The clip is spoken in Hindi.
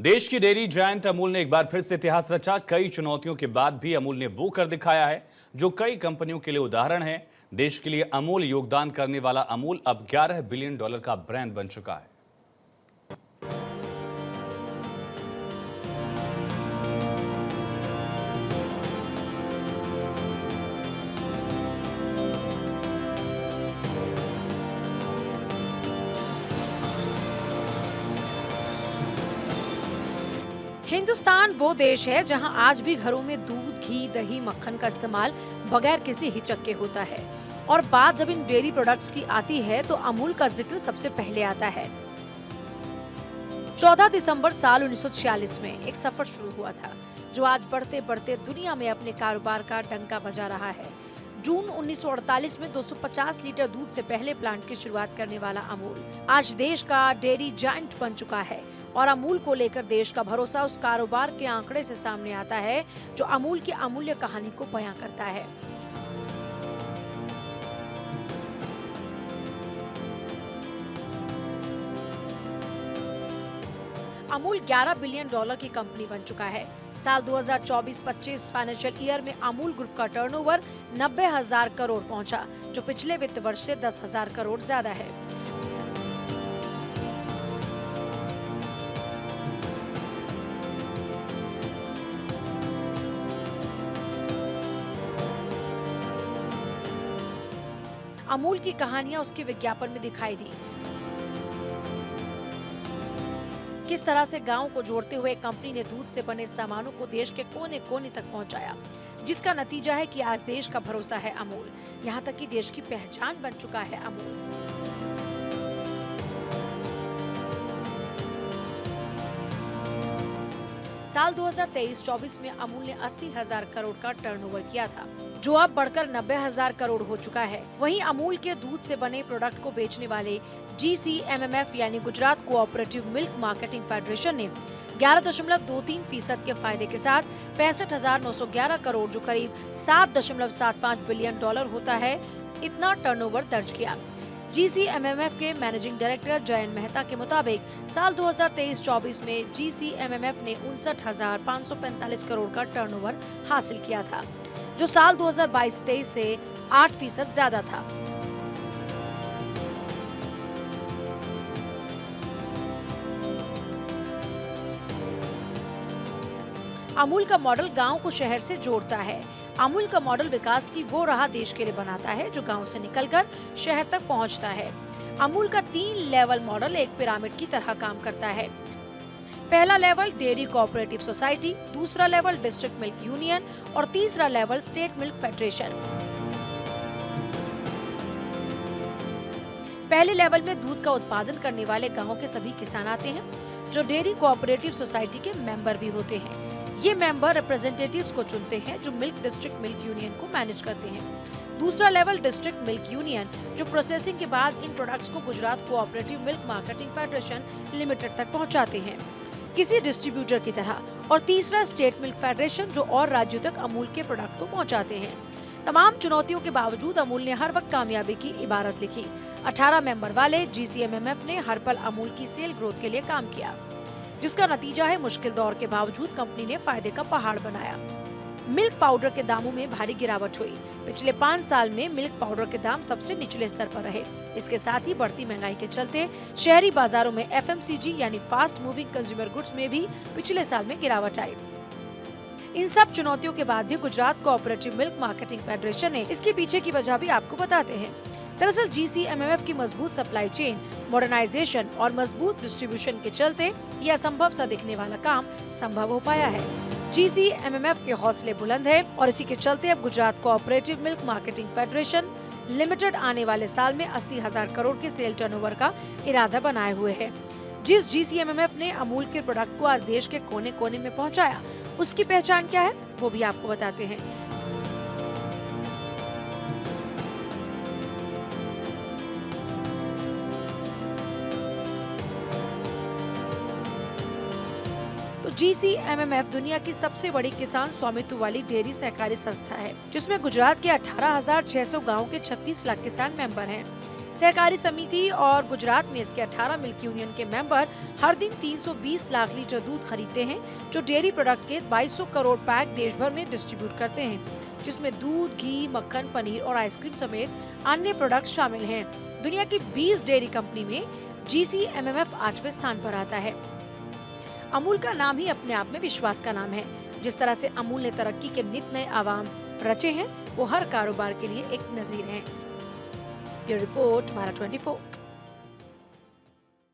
देश की डेयरी जायंट अमूल ने एक बार फिर से इतिहास रचा। कई चुनौतियों के बाद भी अमूल ने वो कर दिखाया है जो कई कंपनियों के लिए उदाहरण है। देश के लिए अमूल योगदान करने वाला अमूल अब $11 बिलियन का ब्रांड बन चुका है। हिंदुस्तान वो देश है जहां आज भी घरों में दूध, घी, दही, मक्खन का इस्तेमाल बगैर किसी हिचक के होता है। और बात जब इन डेयरी प्रोडक्ट्स की आती है तो अमूल का जिक्र सबसे पहले आता है। 14 दिसंबर साल 1946 में एक सफर शुरू हुआ था जो आज बढ़ते बढ़ते दुनिया में अपने कारोबार का डंका बजा रहा है। जून 1948 में 250 लीटर दूध से पहले प्लांट की शुरुआत करने वाला अमूल आज देश का डेयरी जायंट बन चुका है। और अमूल को लेकर देश का भरोसा उस कारोबार के आंकड़े से सामने आता है जो अमूल की अमूल्य कहानी को बयां करता है। अमूल $11 बिलियन की कंपनी बन चुका है। साल 2024-25 फाइनेंशियल ईयर में अमूल ग्रुप का टर्नओवर 90,000 करोड़ पहुंचा, जो पिछले वित्त वर्ष से 10,000 करोड़ ज्यादा है। अमूल की कहानियां उसके विज्ञापन में दिखाई दी। किस तरह से गांव को जोड़ते हुए कंपनी ने दूध से बने सामानों को देश के कोने कोने तक पहुंचाया, जिसका नतीजा है कि आज देश का भरोसा है अमूल। यहां तक कि देश की पहचान बन चुका है अमूल। साल 2023-24 में अमूल ने 80,000 करोड़ का टर्नओवर किया था, जो अब बढ़कर 90,000 करोड़ हो चुका है। वहीं अमूल के दूध से बने प्रोडक्ट को बेचने वाले GCMMF यानी Gujarat cooperative milk marketing federation ने 11.23% के फायदे के साथ 65,911 करोड़, जो करीब $7.75 बिलियन होता है, इतना टर्नओवर दर्ज किया। GCMMF के मैनेजिंग डायरेक्टर जयंत मेहता के मुताबिक साल 2023-24 में GCMMF ने 59,545 करोड़ का टर्नओवर हासिल किया था, जो साल 2022-23 से 8% ज्यादा था। अमूल का मॉडल गांव को शहर से जोड़ता है। अमूल का मॉडल विकास की वो राह देश के लिए बनाता है जो गांव से निकलकर शहर तक पहुंचता है। अमूल का 3 लेवल मॉडल एक पिरामिड की तरह काम करता है। पहला लेवल डेयरी कोऑपरेटिव सोसाइटी, दूसरा लेवल डिस्ट्रिक्ट मिल्क यूनियन और तीसरा लेवल स्टेट मिल्क फेडरेशन। पहले लेवल में दूध का उत्पादन करने वाले गांव के सभी किसान आते हैं, जो डेयरी कोऑपरेटिव सोसाइटी के मेंबर भी होते हैं। ये मेंबर रिप्रेजेंटेटिव्स को चुनते हैं जो मिल्क डिस्ट्रिक्ट मिल्क यूनियन को मैनेज करते हैं। दूसरा लेवल डिस्ट्रिक्ट मिल्क यूनियन, जो प्रोसेसिंग के बाद इन प्रोडक्ट्स को Gujarat cooperative milk marketing federation limited तक पहुंचाते हैं, किसी डिस्ट्रीब्यूटर की तरह। और तीसरा स्टेट मिल्क फेडरेशन, जो और राज्यों तक अमूल के प्रोडक्ट को पहुंचाते हैं। तमाम चुनौतियों के बावजूद अमूल ने हर वक्त कामयाबी की इबारत लिखी। 18 मेंबर वाले GCMMF ने हर पल अमूल की सेल ग्रोथ के लिए काम किया, जिसका नतीजा है मुश्किल दौर के बावजूद कंपनी ने फायदे का पहाड़ बनाया। मिल्क पाउडर के दामों में भारी गिरावट हुई। पिछले 5 साल में मिल्क पाउडर के दाम सबसे निचले स्तर पर रहे। इसके साथ ही बढ़ती महंगाई के चलते शहरी बाजारों में FMCG यानी फास्ट मूविंग कंज्यूमर गुड्स में भी पिछले साल में गिरावट आई। इन सब चुनौतियों के बाद भी Gujarat cooperative milk marketing federation ने इसके पीछे की वजह भी आपको बताते हैं। दरअसल GCMMF की मजबूत सप्लाई चेन, मॉडर्नाइजेशन और मजबूत डिस्ट्रीब्यूशन के चलते यह असंभव सा दिखने वाला काम संभव हो पाया है। GCMMF के हौसले बुलंद है और इसी के चलते अब Gujarat cooperative milk marketing federation limited आने वाले साल में 80,000 करोड़ के सेल टर्नओवर का इरादा बनाए हुए है। जिस GCMMF ने अमूल के प्रोडक्ट को आज देश के कोने कोने में पहुंचाया, उसकी पहचान क्या है वो भी आपको बताते हैं। तो GCMMF दुनिया की सबसे बड़ी किसान स्वामित्व वाली डेयरी सहकारी संस्था है, जिसमें गुजरात के 18,600 गाँव के 36 लाख किसान मेंबर हैं। सहकारी समिति और गुजरात में इसके 18 मिल्क यूनियन के मेंबर हर दिन 320 लाख लीटर दूध खरीदते हैं, जो डेयरी प्रोडक्ट के 2200 करोड़ पैक देश भर में डिस्ट्रीब्यूट करते हैं, जिसमें दूध, घी, मक्खन, पनीर और आइसक्रीम समेत अन्य प्रोडक्ट शामिल हैं। दुनिया की 20 डेयरी कंपनी में GCMMF 8वें स्थान पर आता है। अमूल का नाम ही अपने आप में विश्वास का नाम है। जिस तरह से अमूल ने तरक्की के नित नए आवाम रचे हैं, वो हर कारोबार के लिए एक नजीर हैं। Bureau report, Bharat 24।